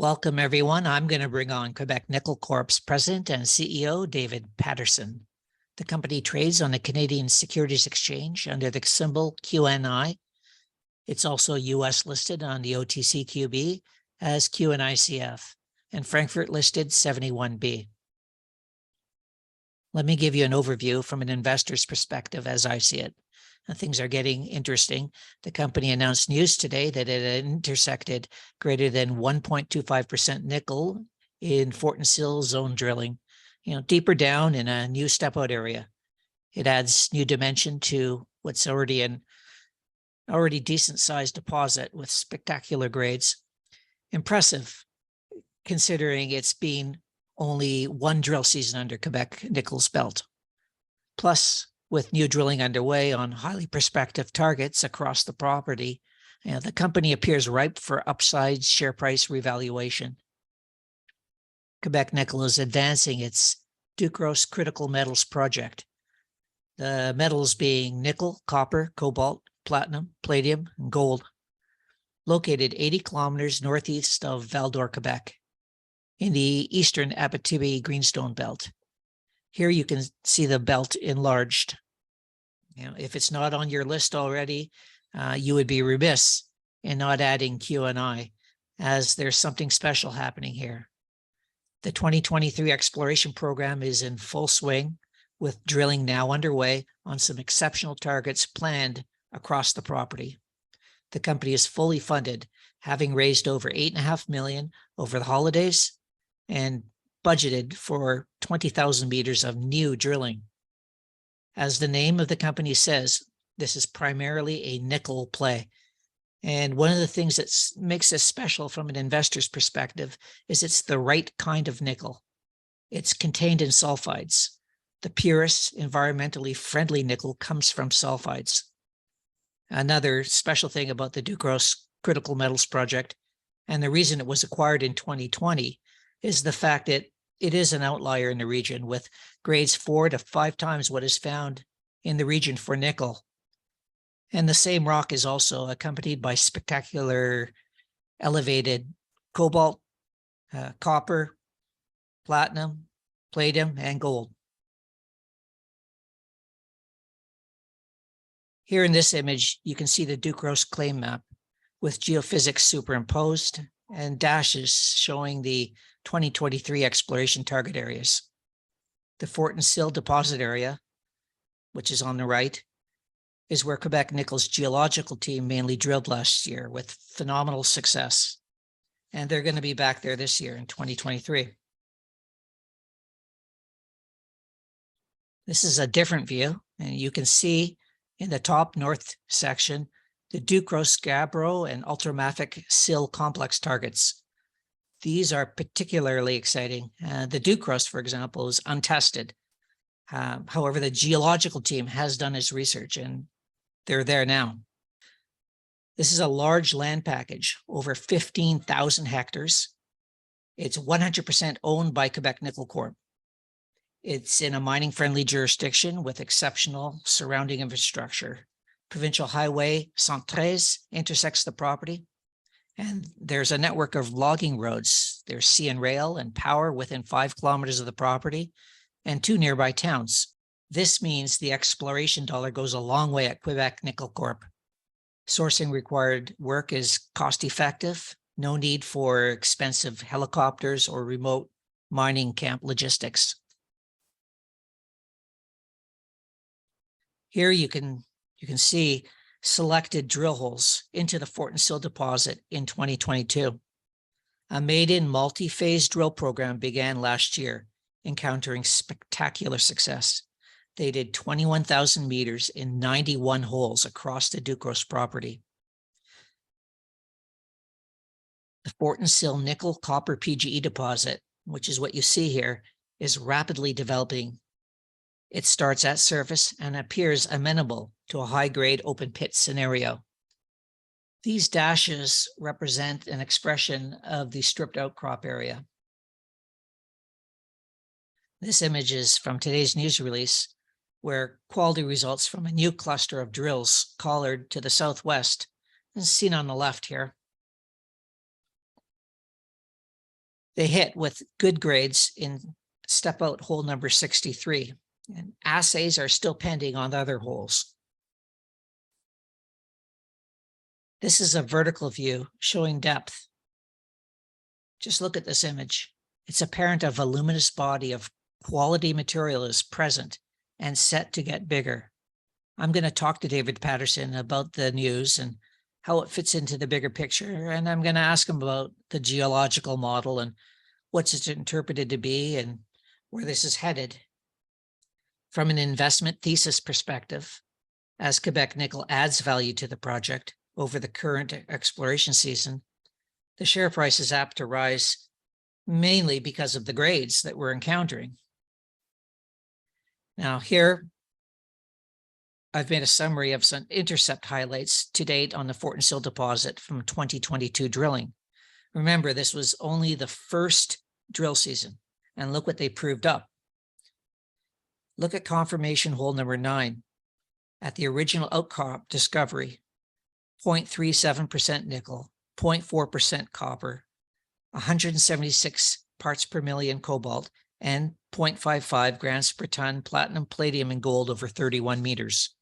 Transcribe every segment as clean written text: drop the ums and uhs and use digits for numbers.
Welcome, everyone. I'm going to bring on Québec Nickel Corp's President and CEO, David Patterson. The company trades on the Canadian Securities Exchange under the symbol QNI. It's also US listed on the OTCQB as QNICF and Frankfurt listed 71B. Let me give you an overview from an investor's perspective as I see it. Things are getting interesting. The company announced news today that it had intersected greater than 1.25% nickel in Fortin Sill zone drilling, deeper down in a new step-out area. It adds new dimension to what's already an decent-sized deposit with spectacular grades. Impressive, considering it's been only one drill season under Québec Nickel's belt. Plus, with new drilling underway on highly prospective targets across the property, the company appears ripe for upside share price revaluation. Québec Nickel is advancing its Ducros Critical Metals project. The metals being nickel, copper, cobalt, platinum, palladium, and gold. Located 80 kilometers northeast of Val-d'Or, Quebec, in the eastern Abitibi Greenstone Belt. Here you can see the belt enlarged. If it's not on your list already, you would be remiss in not adding QNI, as there's something special happening here. The 2023 exploration program is in full swing, with drilling now underway on some exceptional targets planned across the property. The company is fully funded, having raised over $8.5 million over the holidays and budgeted for 20,000 meters of new drilling. As the name of the company says, this is primarily a nickel play. And one of the things that makes this special from an investor's perspective is it's the right kind of nickel. It's contained in sulfides. The purest, environmentally friendly nickel comes from sulfides. Another special thing about the Ducros Critical Metals project, and the reason it was acquired in 2020, is the fact that it is an outlier in the region with grades 4 to 5 times what is found in the region for nickel. And the same rock is also accompanied by spectacular elevated cobalt, copper, platinum, palladium, and gold. Here in this image, you can see the Ducros claim map with geophysics superimposed and dashes showing the 2023 exploration target areas. The Fortin Sill deposit area, which is on the right, is where Québec Nickel's geological team mainly drilled last year with phenomenal success. And they're going to be back there this year in 2023. This is a different view, and you can see in the top north section, the Ducros Gabbro and ultramafic Sill complex targets. These are particularly exciting. The Ducros, for example, is untested. However, the geological team has done its research and they're there now. This is a large land package, over 15,000 hectares. It's 100% owned by Québec Nickel Corp. It's in a mining-friendly jurisdiction with exceptional surrounding infrastructure. Provincial Highway 113 intersects the property. And there's a network of logging roads. There's sea and rail and power within 5 kilometers of the property and 2 nearby towns. This means the exploration dollar goes a long way at Québec Nickel Corp. Sourcing required work is cost-effective, no need for expensive helicopters or remote mining camp logistics. Here you can see selected drill holes into the Fortin Sill deposit in 2022. A maiden multi-phase drill program began last year, encountering spectacular success. They did 21,000 meters in 91 holes across the Ducros property. The Fortin Sill nickel copper PGE deposit, which is what you see here, is rapidly developing. It starts at surface and appears amenable to a high-grade open pit scenario. These dashes represent an expression of the stripped outcrop area. This image is from today's news release, where quality results from a new cluster of drills collared to the southwest is seen on the left here. They hit with good grades in step out hole number 63, and assays are still pending on the other holes. This is a vertical view showing depth. Just look at this image. It's apparent a voluminous body of quality material is present and set to get bigger. I'm going to talk to David Patterson about the news and how it fits into the bigger picture. And I'm going to ask him about the geological model and what's it interpreted to be and where this is headed. From an investment thesis perspective, as Québec Nickel adds value to the project over the current exploration season, the share price is apt to rise mainly because of the grades that we're encountering. Now here, I've made a summary of some intercept highlights to date on the Fortin Sill deposit from 2022 drilling. Remember, this was only the first drill season, and look what they proved up. Look at confirmation hole number 9 at the original outcrop discovery, 0.37% nickel, 0.4% copper, 176 parts per million cobalt, and 0.55 grams per ton platinum, palladium, and gold over 31 meters.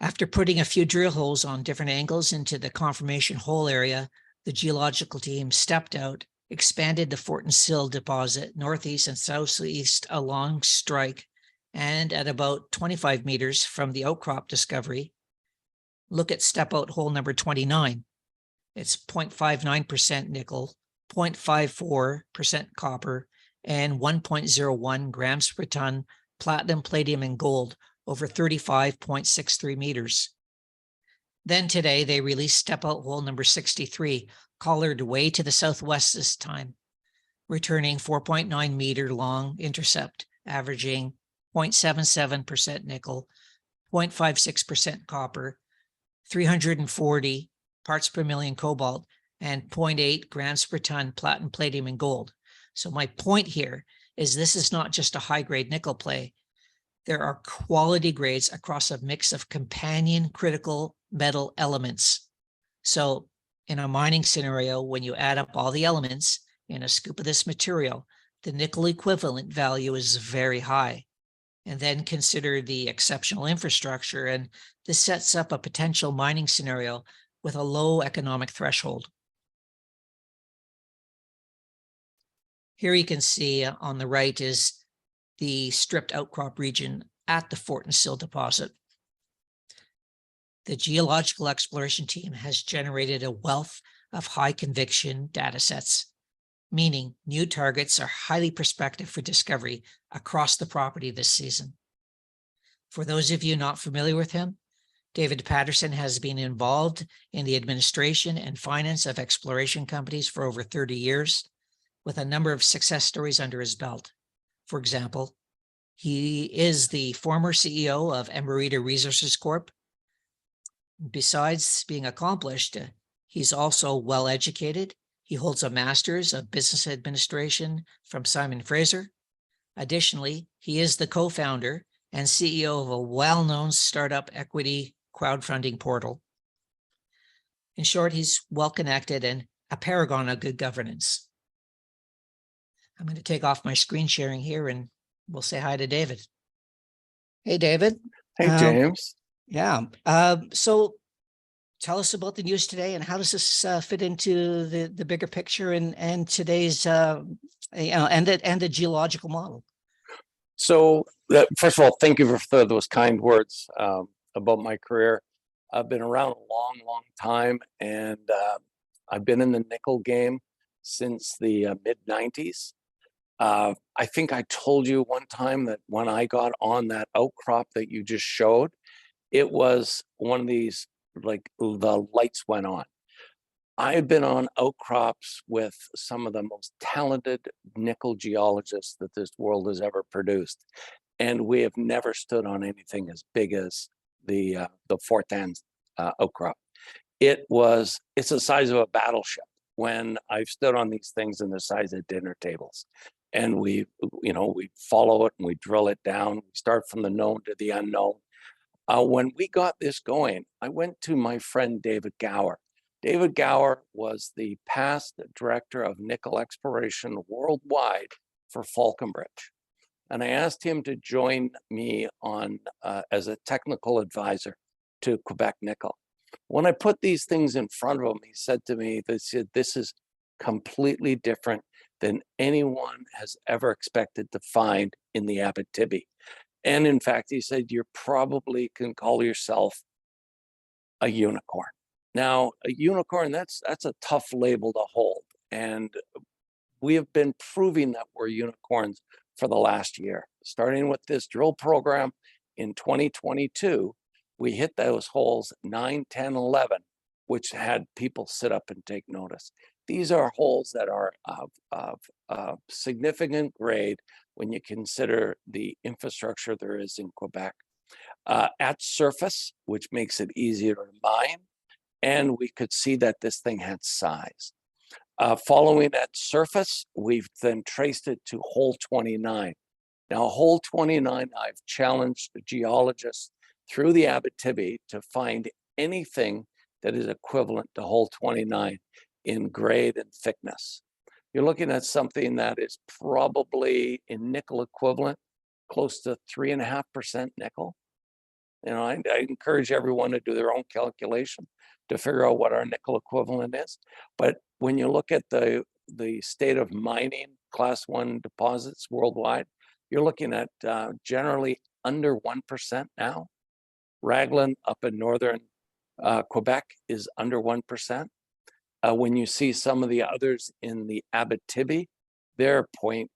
After putting a few drill holes on different angles into the confirmation hole area, the geological team stepped out, expanded the Fortin Sill deposit northeast and southeast along strike, and at about 25 meters from the outcrop discovery, look at step out hole number 29. It's 0.59% nickel, 0.54% copper, and 1.01 grams per ton platinum, palladium, and gold over 35.63 meters. Then today they released step out hole number 63, collared way to the southwest this time, returning 4.9 meter long intercept, averaging 0.77% nickel, 0.56% copper, 340 parts per million cobalt, and 0.8 grams per ton platinum, palladium, and gold. So my point here is this is not just a high-grade nickel play. There are quality grades across a mix of companion critical metal elements. So in a mining scenario, when you add up all the elements in a scoop of this material, the nickel equivalent value is very high. And then consider the exceptional infrastructure, and this sets up a potential mining scenario with a low economic threshold. Here you can see on the right is the stripped outcrop region at the Fortin Sill deposit. The geological exploration team has generated a wealth of high conviction data sets, meaning new targets are highly prospective for discovery across the property this season. For those of you not familiar with him, David Patterson has been involved in the administration and finance of exploration companies for over 30 years, with a number of success stories under his belt. For example, he is the former CEO of Emerita Resources Corp. Besides being accomplished, he's also well educated. He holds a master's of business administration from Simon Fraser. Additionally, he is the co-founder and CEO of a well-known startup equity crowdfunding portal. In short, he's well-connected and a paragon of good governance. I'm going to take off my screen sharing here and we'll say hi to David. Hey, David. Hey, James. So tell us about the news today and how does this fit into the bigger picture and today's, and the geological model? So first of all, thank you for those kind words about my career. I've been around a long, long time, and I've been in the nickel game since the mid-90s. I think I told you one time that when I got on that outcrop that you just showed, it was one of these, like the lights went on. I've been on outcrops with some of the most talented nickel geologists that this world has ever produced. And we have never stood on anything as big as the Fortin outcrop. It's the size of a battleship. When I've stood on these things and the size of dinner tables, and we follow it and we drill it down. We start from the known to the unknown. When we got this going, I went to my friend David Gower, David Gower was the past director of nickel exploration worldwide for Falconbridge. And I asked him to join me on as a technical advisor to Québec Nickel. When I put these things in front of him, he said to me, this is completely different than anyone has ever expected to find in the Abitibi. And in fact, he said, you probably can call yourself a unicorn. Now, a unicorn, that's a tough label to hold. And we have been proving that we're unicorns for the last year. Starting with this drill program in 2022, we hit those holes 9, 10, 11, which had people sit up and take notice. These are holes that are of significant grade when you consider the infrastructure there is in Quebec. At surface, which makes it easier to mine, and we could see that this thing had size. Following at surface, we've then traced it to hole 29. Now, hole 29, I've challenged the geologists through the Abitibi to find anything that is equivalent to hole 29 in grade and thickness. You're looking at something that is probably in nickel equivalent, close to 3.5% nickel. You know, I encourage everyone to do their own calculation to figure out what our nickel equivalent is. But when you look at the state of mining class 1 deposits worldwide, you're looking at generally under 1% now. Raglan up in northern Quebec is under 1%. When you see some of the others in the Abitibi, they're 0.1,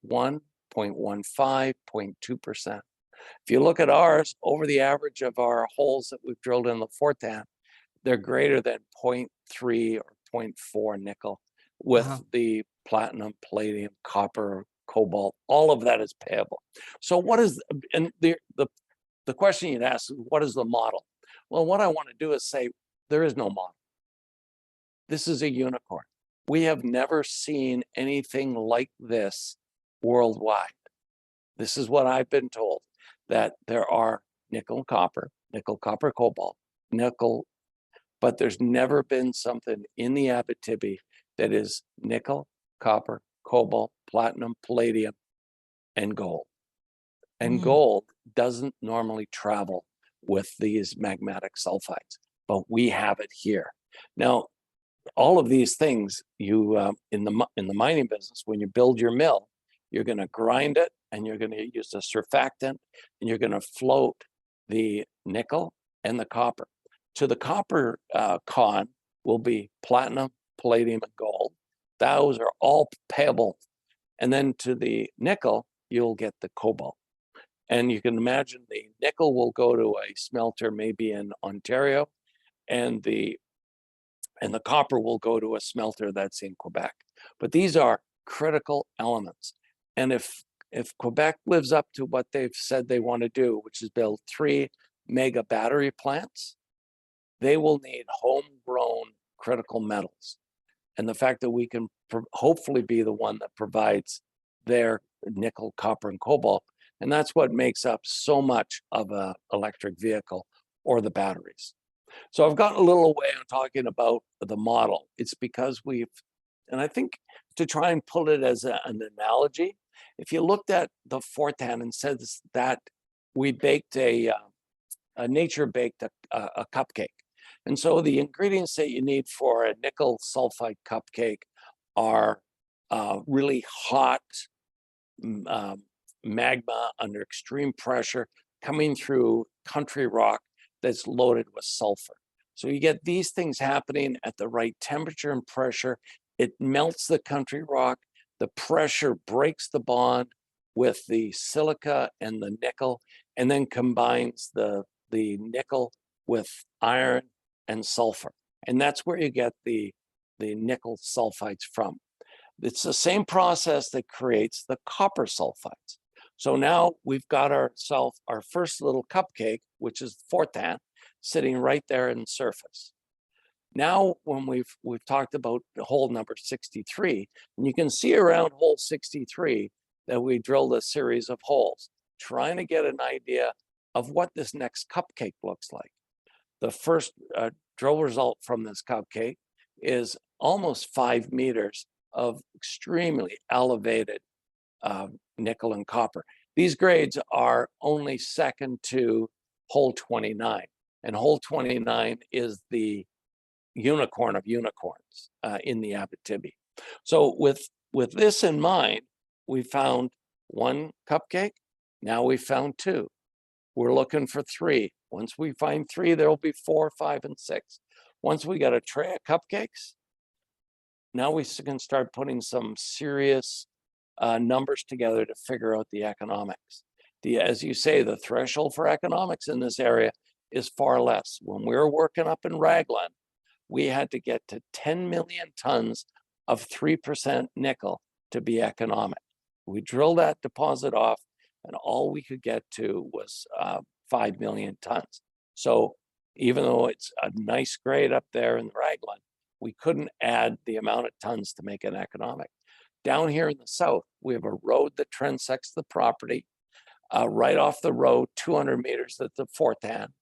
0.15, 0.2%. If you look at ours, over the average of our holes that we've drilled in the Fortin, they're greater than 0.3 or 0.4 nickel with the platinum, palladium, copper, cobalt, all of that is payable. So what is, and the question you'd ask, what is the model? Well, what I want to do is say, there is no model. This is a unicorn. We have never seen anything like this worldwide. This is what I've been told, that there are nickel, copper, cobalt, nickel, but there's never been something in the Abitibi that is nickel, copper, cobalt, platinum, palladium, and gold. And gold doesn't normally travel with these magmatic sulfides, but we have it here. Now, all of these things, you in the mining business, when you build your mill, you're going to grind it and you're going to use a surfactant and you're going to float the nickel and the copper. To the copper con will be platinum, palladium, and gold. Those are all payable. And then to the nickel, you'll get the cobalt. And you can imagine the nickel will go to a smelter maybe in Ontario, and the copper will go to a smelter that's in Quebec. But these are critical elements. And if Quebec lives up to what they've said they want to do, which is build 3 mega battery plants, they will need homegrown critical metals. And the fact that we can hopefully be the one that provides their nickel, copper, and cobalt, and that's what makes up so much of an electric vehicle or the batteries. So I've gotten a little away on talking about the model. It's because and I think to try and pull it as an analogy, if you looked at the Fortin and said that we baked nature baked a cupcake. And so the ingredients that you need for a nickel sulfide cupcake are really hot magma under extreme pressure coming through country rock that's loaded with sulfur. So you get these things happening at the right temperature and pressure. It melts the country rock. The pressure breaks the bond with the silica and the nickel, and then combines the nickel with iron and sulfur. And that's where you get the nickel sulfides from. It's the same process that creates the copper sulfides. So now we've got ourselves our first little cupcake, which is Fortin, sitting right there in the surface. Now, when we've talked about hole number 63, and you can see around hole 63 that we drilled a series of holes, trying to get an idea of what this next cupcake looks like. The first drill result from this cupcake is almost 5 meters of extremely elevated nickel and copper. These grades are only second to hole 29, and hole 29 is the unicorn of unicorns in the Abitibi. So with this in mind, we found one cupcake. Now we found two. We're looking for three. Once we find three, there will be 4, 5, and 6. Once we got a tray of cupcakes, now we can start putting some serious numbers together to figure out the economics. As you say, the threshold for economics in this area is far less. When we were working up in Raglan, we had to get to 10 million tons of 3% nickel to be economic. We drilled that deposit off, and all we could get to was 5 million tons. So even though it's a nice grade up there in the Raglan, we couldn't add the amount of tons to make it economic. Down here in the south, we have a road that transects the property. Right off the road, 200 meters at the Fortin.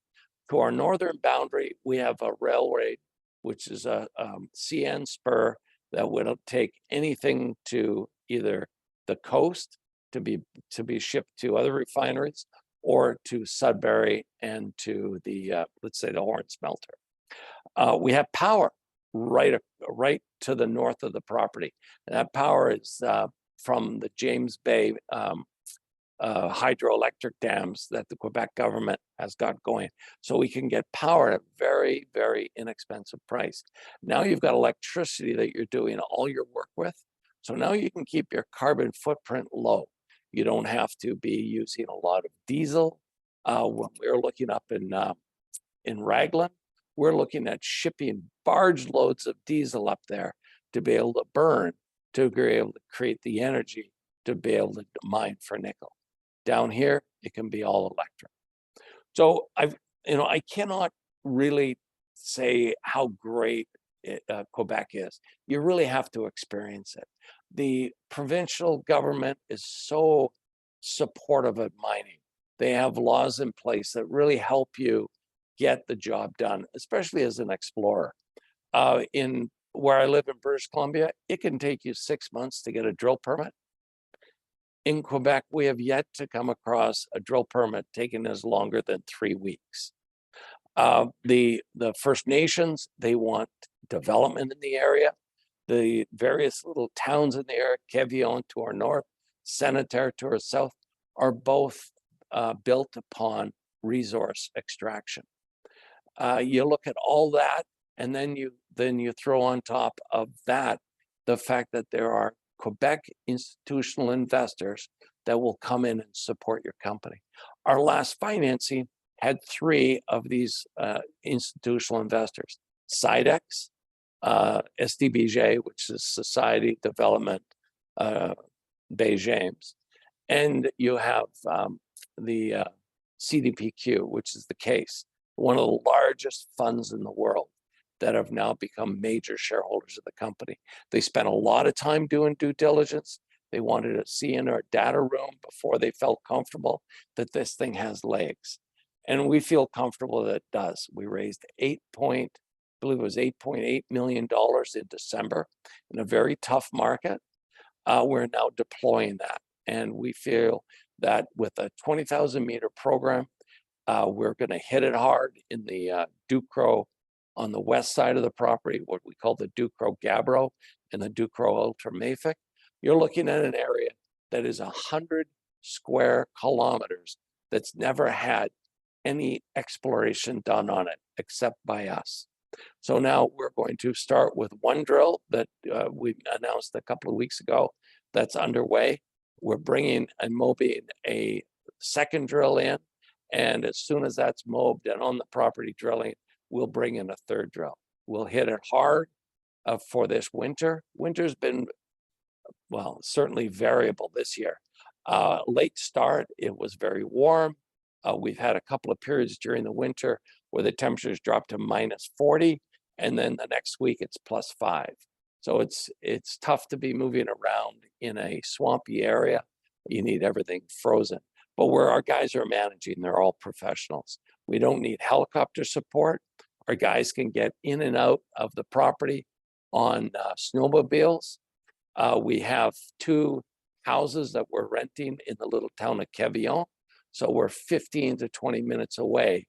To our northern boundary, we have a railway, which is a CN spur that would take anything to either the coast to be shipped to other refineries, or to Sudbury and to the let's say the Horn smelter. We have power right to the north of the property, and that power is from the James Bay hydroelectric dams that the Quebec government has got going. So we can get power at a very, very inexpensive price. Now you've got electricity that you're doing all your work with. So now you can keep your carbon footprint low. You don't have to be using a lot of diesel. When we're looking up in Raglan, we're looking at shipping barge loads of diesel up there to be able to burn, to be able to create the energy to be able to mine for nickel. Down here, it can be all electric. So I cannot really say how great Quebec is. You really have to experience it. The provincial government is so supportive of mining. They have laws in place that really help you get the job done, especially as an explorer. In where I live in British Columbia, it can take you 6 months to get a drill permit. In Quebec, we have yet to come across a drill permit taking us longer than 3 weeks. The First Nations, they want development in the area. The various little towns in the area, Quévillon to our north, Senneterre to our south, are both built upon resource extraction. You look at all that, and then you throw on top of that the fact that there are Quebec institutional investors that will come in and support your company. Our last financing had 3 of these institutional investors: Sidex, SDBG, which is Society Development Bay James, and you have the CDPQ, which is the case, one of the largest funds in the world that have now become major shareholders of the company. They spent a lot of time doing due diligence. They wanted to see in our data room before they felt comfortable that this thing has legs. And we feel comfortable that it does. We raised $8.8 million in December in a very tough market. We're now deploying that. And we feel that with a 20,000 meter program, we're going to hit it hard in the Ducros on the west side of the property, what we call the Ducros Gabbro and the Ducros Ultramafic. You're looking at an area that is 100 square kilometers that's never had any exploration done on it except by us. So now we're going to start with one drill that we announced a couple of weeks ago that's underway. We're bringing and mobbing a second drill in, and as soon as that's mobbed and on the property drilling, we'll bring in a third drill. We'll hit it hard for this winter. Winter's been, well, certainly variable this year. Late start, it was very warm. We've had a couple of periods during the winter where the temperatures dropped to -40, and then the next week it's +5. So it's tough to be moving around in a swampy area. You need everything frozen. But where our guys are managing, they're all professionals. We don't need helicopter support. Our guys can get in and out of the property on snowmobiles. We have 2 houses that we're renting in the little town of Quévillon. So we're 15 to 20 minutes away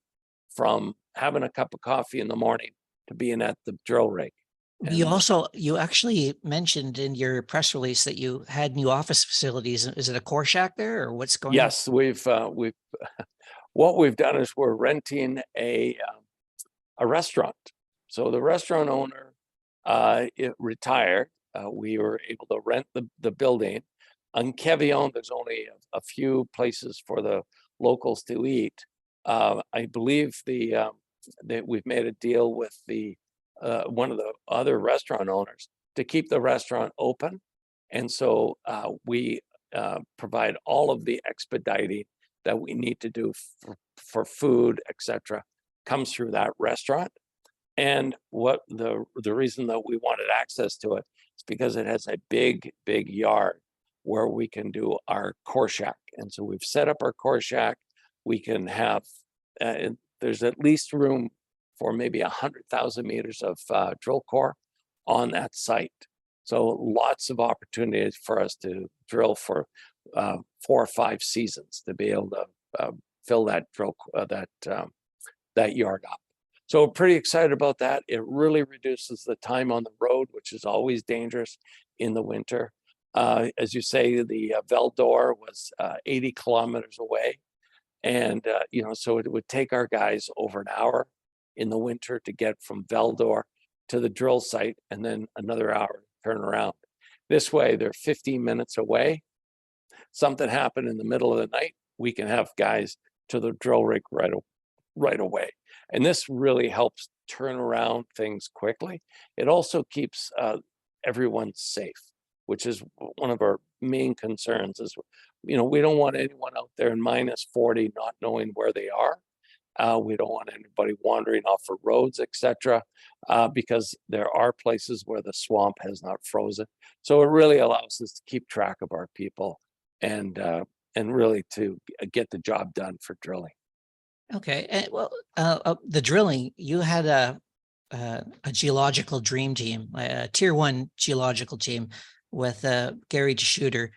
from having a cup of coffee in the morning to being at the drill rig. You actually mentioned in your press release that you had new office facilities. Is it a core shack there, or what's going on? Yes, we've what we've done is we're renting a restaurant. So the restaurant owner it retired. We were able to rent the building. On Quévillon, there's only a few places for the locals to eat. I believe that we've made a deal with one of the other restaurant owners to keep the restaurant open. And so we provide all of the expediting that we need to do for food, etc., comes through that restaurant. And what the reason that we wanted access to it is because it has a big yard where we can do our core shack. And so we've set up our core shack. We can have, there's at least room for maybe 100,000 meters of drill core on that site. So lots of opportunities for us to drill for 4 or 5 seasons to be able to fill that that yard up. So we're pretty excited about that. It really reduces the time on the road, which is always dangerous in the winter. As you say, the Val-d'Or was 80 kilometers away. And, so it would take our guys over an hour in the winter to get from Val-d'Or to the drill site, and then another hour to turn around. This way, they're 15 minutes away. Something happened in the middle of the night, we can have guys to the drill rig right away. And this really helps turn around things quickly. It also keeps everyone safe, which is one of our main concerns. Is we don't want anyone out there in -40 not knowing where they are. We don't want anybody wandering off of roads, etc., because there are places where the swamp has not frozen. So it really allows us to keep track of our people and really to get the job done for drilling. Okay. And well, the drilling, you had a geological dream team, a tier 1 geological team with Gary DeShooter.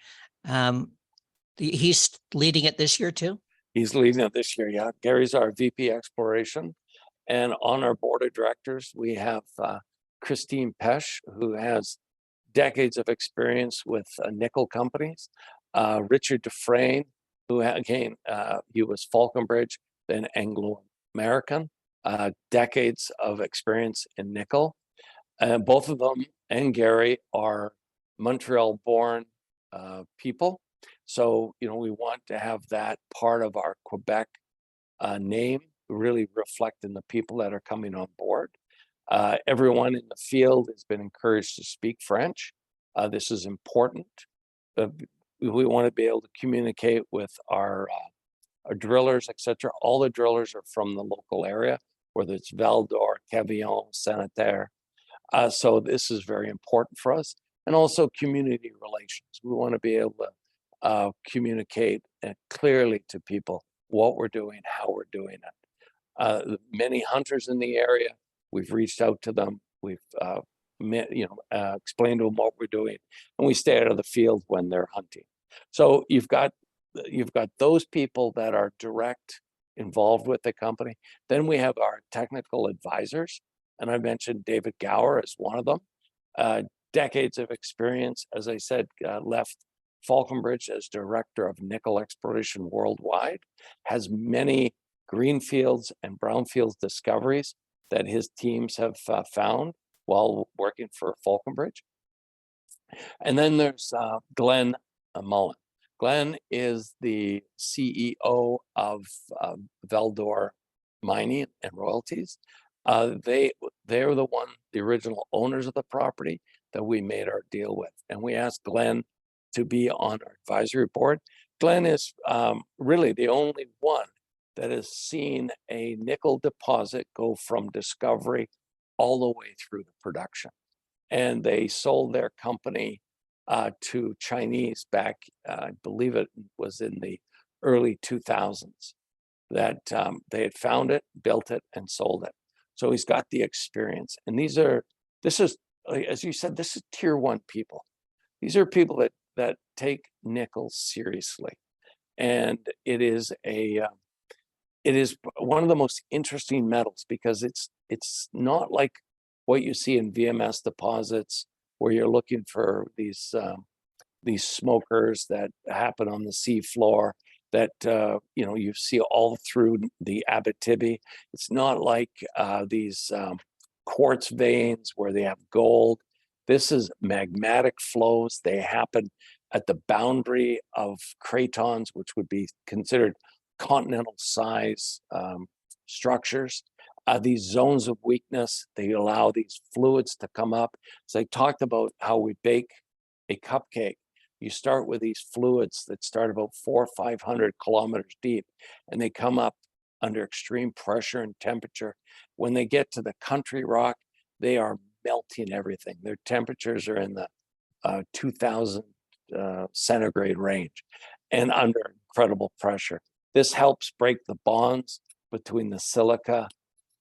He's leading it this year too? He's leading it this year, yeah. Gary's our VP Exploration. And on our board of directors, we have Christine Pesh, who has decades of experience with nickel companies. Richard Dufresne, who again, he was Falconbridge, then Anglo-American, decades of experience in nickel. Both of them and Gary are Montreal-born people. So, we want to have that part of our Quebec name really reflect in the people that are coming on board. Everyone in the field has been encouraged to speak French. This is important. We want to be able to communicate with our drillers, etc. All the drillers are from the local area, whether it's Val-d'Or, Quévillon, Sanitaire. So this is very important for us. And also community relations. We want to be able to communicate clearly to people what we're doing, how we're doing it. Many hunters in the area, we've reached out to them. We've explained to them what we're doing, and we stay out of the field when they're hunting. So you've got those people that are direct involved with the company. Then we have our technical advisors, and I mentioned David Gower as one of them. Decades of experience, as I said, left Falconbridge as director of nickel exploration worldwide, has many greenfields and brownfields discoveries that his teams have found while working for Falconbridge. And then there's Glenn Mullen. Glenn is the CEO of Val-d'Or Mining and Royalties. They're the original owners of the property that we made our deal with. And we asked Glenn to be on our advisory board. Glenn is really the only one that has seen a nickel deposit go from discovery all the way through the production. And they sold their company to Chinese back, I believe it was in the early 2000s, that they had found it, built it, and sold it. So he's got the experience. And this is like, as you said, this is tier one people. These are people that take nickel seriously, and it is one of the most interesting metals because it's not like what you see in VMS deposits where you're looking for these smokers that happen on the sea floor that you see all through the Abitibi. It's not like these quartz veins where they have gold. This is magmatic flows. They happen at the boundary of cratons, which would be considered continental size structures. These zones of weakness, they allow these fluids to come up. So I talked about how we bake a cupcake. You start with these fluids that start about 400 or 500 kilometers deep, and they come up under extreme pressure and temperature. When they get to the country rock, they are melting everything. Their temperatures are in the 2000 centigrade range and under incredible pressure. This helps break the bonds between the silica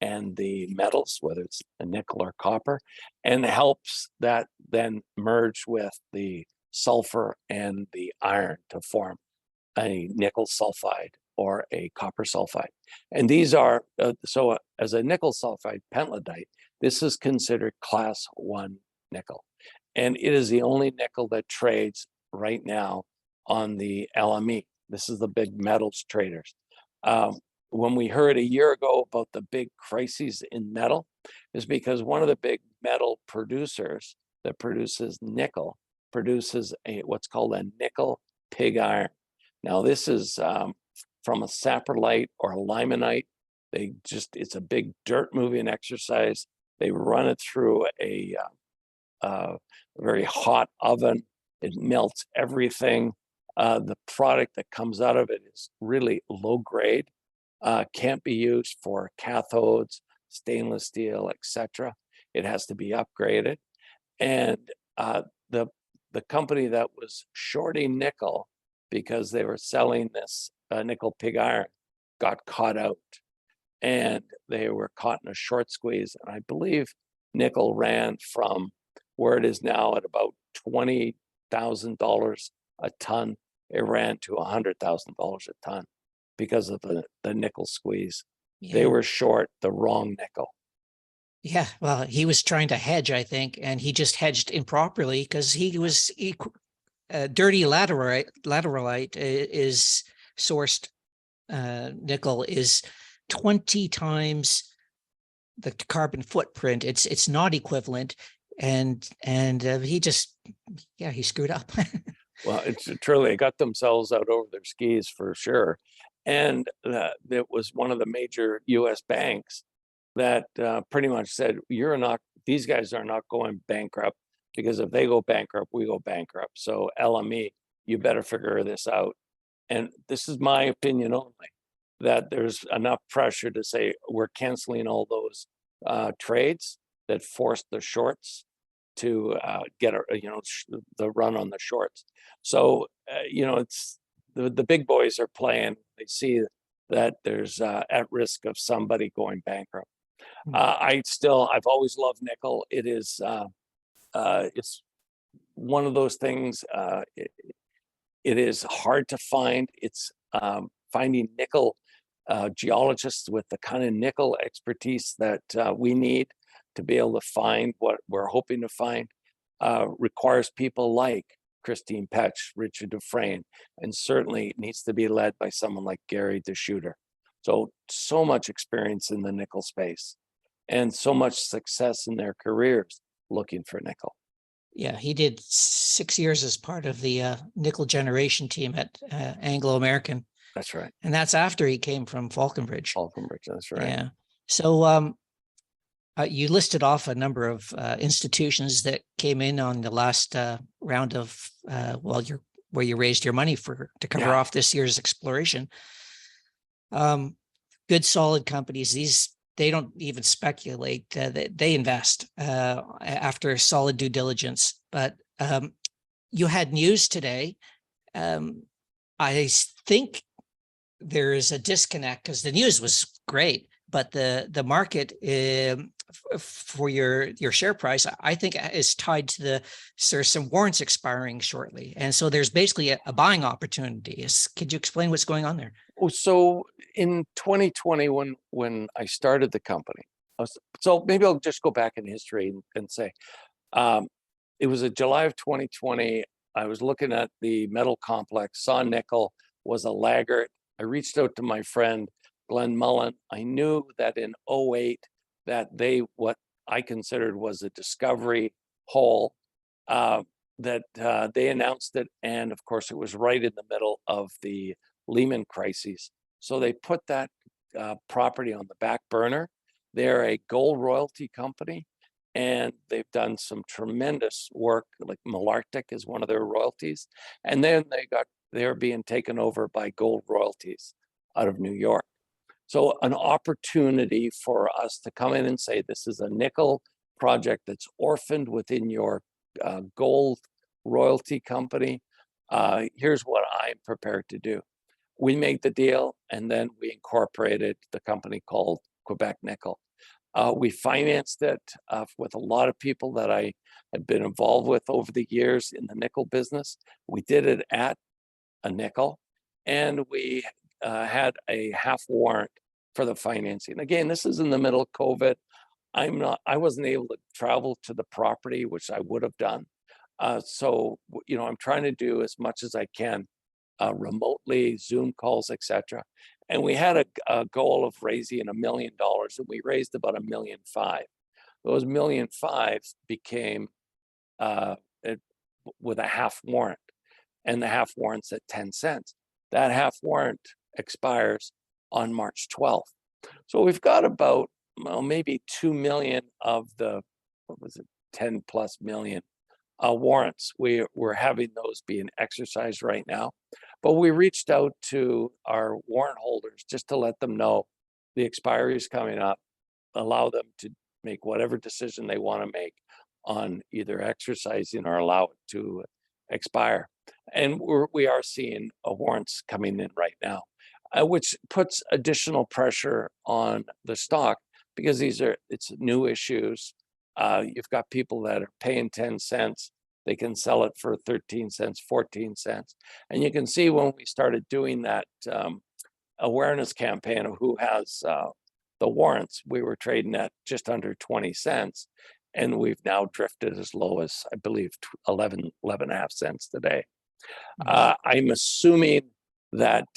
and the metals, whether it's a nickel or copper, and helps that then merge with the sulfur and the iron to form a nickel sulfide or a copper sulfide. And these are, as a nickel sulfide pentlandite, this is considered class 1 nickel. And it is the only nickel that trades right now on the LME. This is the big metals traders. When we heard a year ago about the big crises in metal, is because one of the big metal producers that produces nickel produces what's called a nickel pig iron. Now this is from a saprolite or a limonite. It's a big dirt moving exercise. They run it through a very hot oven. It melts everything. The product that comes out of it is really low grade. Can't be used for cathodes, stainless steel, etc. It has to be upgraded. And the company that was shorting nickel because they were selling this nickel pig iron got caught out, and they were caught in a short squeeze. And I believe nickel ran from where it is now at about $20,000 a ton. It ran to $100,000 a ton because of the nickel squeeze. Yeah. They were short the wrong nickel. Yeah, well, he was trying to hedge, I think, and he just hedged improperly because dirty laterite is sourced nickel is 20 times the carbon footprint. It's not equivalent, and he screwed up. Well, it's truly, they got themselves out over their skis for sure. And it was one of the major US banks that pretty much said, these guys are not going bankrupt, because if they go bankrupt, we go bankrupt. So LME, you better figure this out. And this is my opinion only, that there's enough pressure to say we're canceling all those trades that forced the shorts to get the run on the shorts. So it's the big boys are playing. They see that there's at risk of somebody going bankrupt. I've always loved nickel. It is it's one of those things. It is hard to find. It's finding nickel geologists with the kind of nickel expertise that we need to be able to find what we're hoping to find. Requires people like Christine Petch, Richard Dufresne, and certainly needs to be led by someone like Gary DeShooter. So much experience in the nickel space and so much success in their careers looking for nickel. Yeah, he did 6 years as part of the nickel generation team at Anglo American. That's right. And that's after he came from Falconbridge. That's right. Yeah. So you listed off a number of institutions that came in on the last round of where you raised your money to cover off this year's exploration. Good, solid companies. They don't even speculate. They invest after solid due diligence. But you had news today. I think there is a disconnect because the news was great, but the market for your share price, I think is tied to there's some warrants expiring shortly. And so there's basically a buying opportunity. Could you explain what's going on there? Oh, so in 2020, when I started the company, so maybe I'll just go back in history and say, it was in July of 2020. I was looking at the metal complex, saw nickel was a laggard. I reached out to my friend, Glenn Mullen. I knew that in 2008, that what I considered was a discovery hole, that they announced it. And of course, it was right in the middle of the Lehman crisis. So they put that property on the back burner. They're a gold royalty company, and they've done some tremendous work. Like Malartic is one of their royalties. And then they're being taken over by Gold Royalties out of New York. So an opportunity for us to come in and say, this is a nickel project that's orphaned within your gold royalty company. Here's what I'm prepared to do. We made the deal, and then we incorporated the company called Québec Nickel. We financed it with a lot of people that I had been involved with over the years in the nickel business. We did it at a nickel, and we had a half warrant for the financing. Again, this is in the middle of COVID. I wasn't able to travel to the property, which I would have done. So, I'm trying to do as much as I can remotely, Zoom calls, etc. And we had a goal of raising $1 million, and we raised about $1.5 million. Those $1.5 million became with a half warrant, and the half warrant's at 10 cents. That half warrant expires on March 12th. So we've got about, maybe 2 million of the, 10 plus million warrants. We're having those being exercised right now. But we reached out to our warrant holders just to let them know the expiry is coming up, allow them to make whatever decision they want to make on either exercising or allow it to expire. And we are seeing warrants coming in right now, which puts additional pressure on the stock, because it's new issues. You've got people that are paying 10 cents. They can sell it for 13 cents, 14 cents. And you can see when we started doing that awareness campaign of who has the warrants, we were trading at just under 20 cents. And we've now drifted as low as, I believe, 11 and a half cents today. I'm assuming that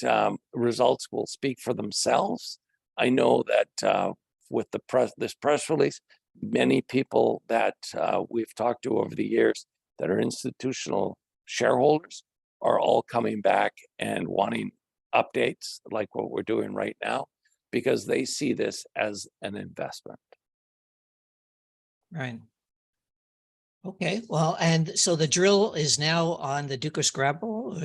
results will speak for themselves. I know that with this press release, many people that we've talked to over the years that are institutional shareholders are all coming back and wanting updates like what we're doing right now, because they see this as an investment. Right. Okay. Well, and so the drill is now on the Ducros Gabbro?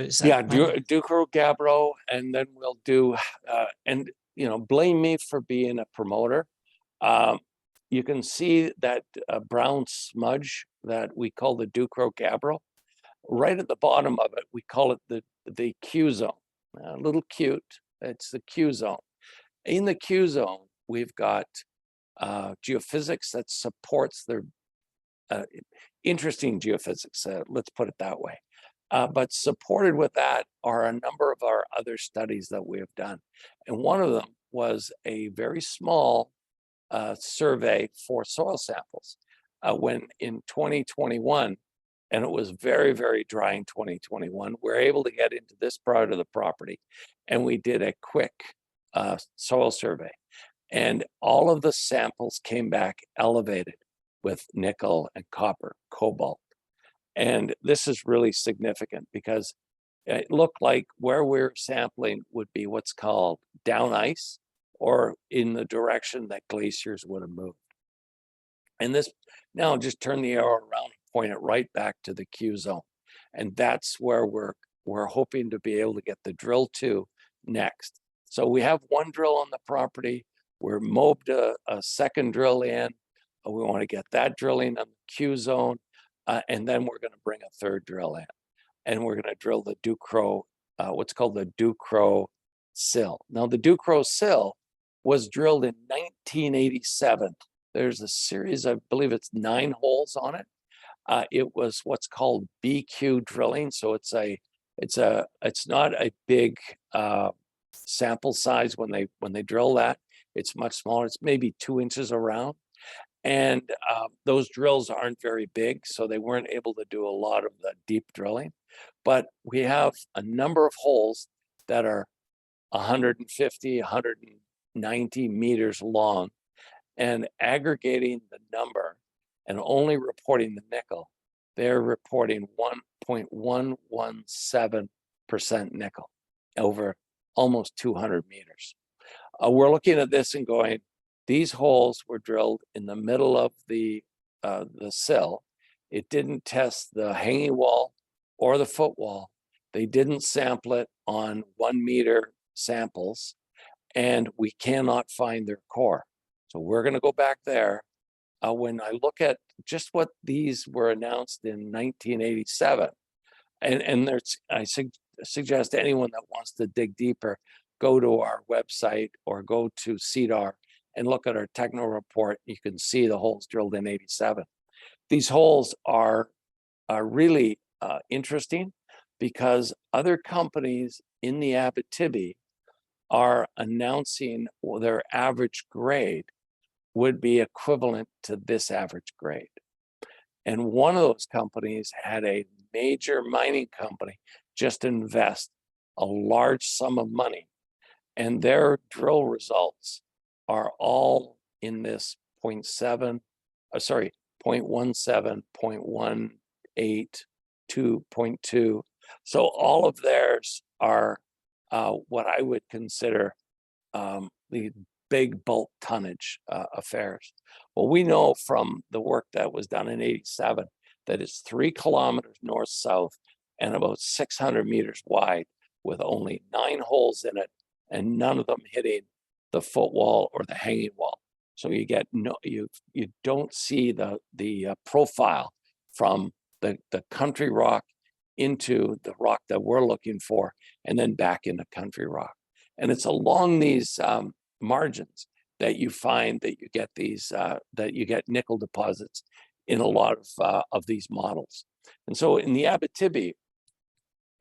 Ducros Gabbro, and then we'll do, and blame me for being a promoter. You can see that brown smudge that we call the Ducros Gabbro. Right at the bottom of it, we call it the Q zone. A little cute. It's the Q zone. In the Q zone, we've got geophysics that supports their interesting geophysics. Let's put it that way. But supported with that are a number of our other studies that we have done. And one of them was a very small survey for soil samples when in 2021, and it was very, very dry in 2021, we're able to get into this part of the property, and we did a quick soil survey, and all of the samples came back elevated with nickel and copper, cobalt. And this is really significant because it looked like where we're sampling would be what's called down ice, or in the direction that glaciers would have moved. And this, now just turn the arrow around and point it right back to the Q zone. And that's where we're hoping to be able to get the drill to next. So we have one drill on the property. We're mobbed a second drill in. We want to get that drilling on the Q zone. And then we're going to bring a third drill in. And we're going to drill the Ducros, what's called the Ducros Sill. Now, the Ducros Sill was drilled in 1987. there's a series, I believe it's 9 holes on it. It was what's called BQ drilling. So it's not a big sample size when they drill that. It's much smaller. It's maybe 2 inches around. And those drills aren't very big, so they weren't able to do a lot of the deep drilling. But we have a number of holes that are 150, 190 meters long, and aggregating the number and only reporting the nickel, they're reporting 1.117% nickel over almost 200 meters. We're looking at this and going, these holes were drilled in the middle of the sill. It didn't test the hanging wall or the footwall. They didn't sample it on 1 meter samples, and we cannot find their core. So we're going to go back there. When I look at just what these were announced in 1987, and I suggest to anyone that wants to dig deeper, go to our website or go to CDAR and look at our technical report. You can see the holes drilled in 87. These holes are really interesting because other companies in the Abitibi are announcing their average grade would be equivalent to this average grade. And one of those companies had a major mining company just invest a large sum of money, and their drill results are all in this 0.17, 0.18, 2.2. So all of theirs are what I would consider the big bulk tonnage affairs. Well, we know from the work that was done in 87 that it's 3 kilometers north-south and about 600 meters wide, with only 9 holes in it and none of them hitting the footwall or the hanging wall. So you get you don't see the profile from the country rock into the rock that we're looking for, and then back into country rock. And it's along these margins that you find that you get these that you get nickel deposits in a lot of these models. And so in the Abitibi,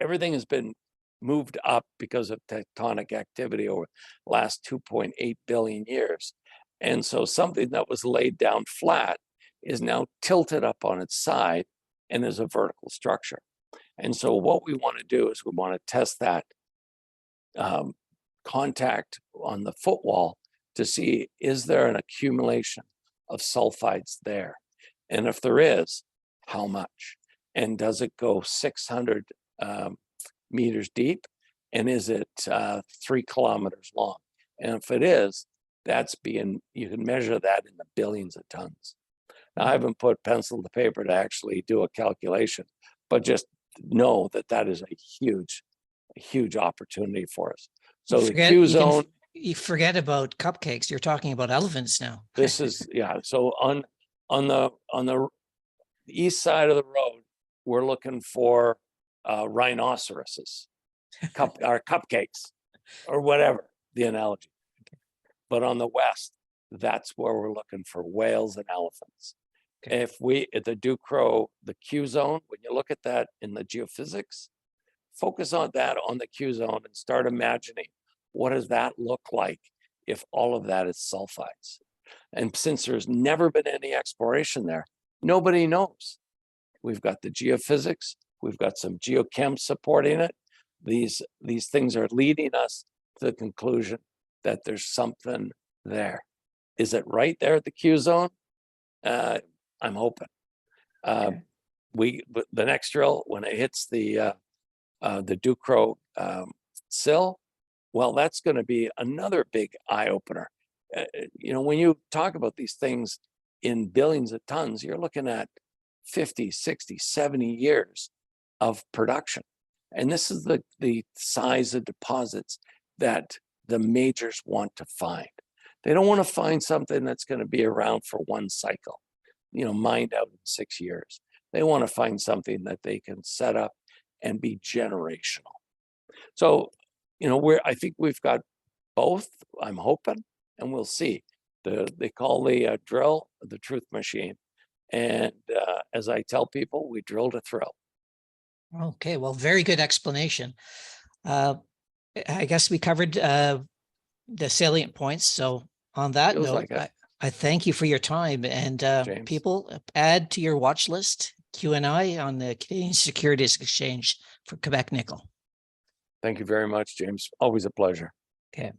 everything has been moved up because of tectonic activity over the last 2.8 billion years. And so something that was laid down flat is now tilted up on its side and is a vertical structure. And so what we want to do is we want to test that contact on the footwall to see, is there an accumulation of sulfides there? And if there is, how much? And does it go 600 meters deep? And is it 3 kilometers long? And if it is, you can measure that in the billions of tons. Now, I haven't put pencil to paper to actually do a calculation, but just know that that is a huge opportunity for us. So the Q zone. You forget about cupcakes. You're talking about elephants now. This is, yeah. So on the east side of the road, we're looking for rhinoceroses, or cupcakes, or whatever the analogy. But on the west, that's where we're looking for whales and elephants. Okay. If we at the Ducros, the Q zone, when you look at that in the geophysics, focus on that on the Q zone and start imagining, what does that look like if all of that is sulfides? And since there's never been any exploration there, nobody knows. We've got the geophysics, we've got some geochem supporting it. These things are leading us to the conclusion that there's something there. Is it right there at the Q zone? I'm hoping. Okay. The next drill, when it hits the Ducros sill, well, that's going to be another big eye opener. When you talk about these things in billions of tons, you're looking at 50, 60, 70 years of production. And this is the size of deposits that the majors want to find. They don't want to find something that's going to be around for one cycle, mined out in 6 years. They want to find something that they can set up and be generational. So, I think we've got both, I'm hoping, and we'll see. They call the drill the truth machine. And as I tell people, we drill to thrill. Okay, well, very good explanation. I guess we covered the salient points. So on that Feels note, like it. I thank you for your time, and James. people, add to your watch list QNI on the Canadian Securities Exchange for Quebec Nickel. Thank you very much, James. Always a pleasure. Okay.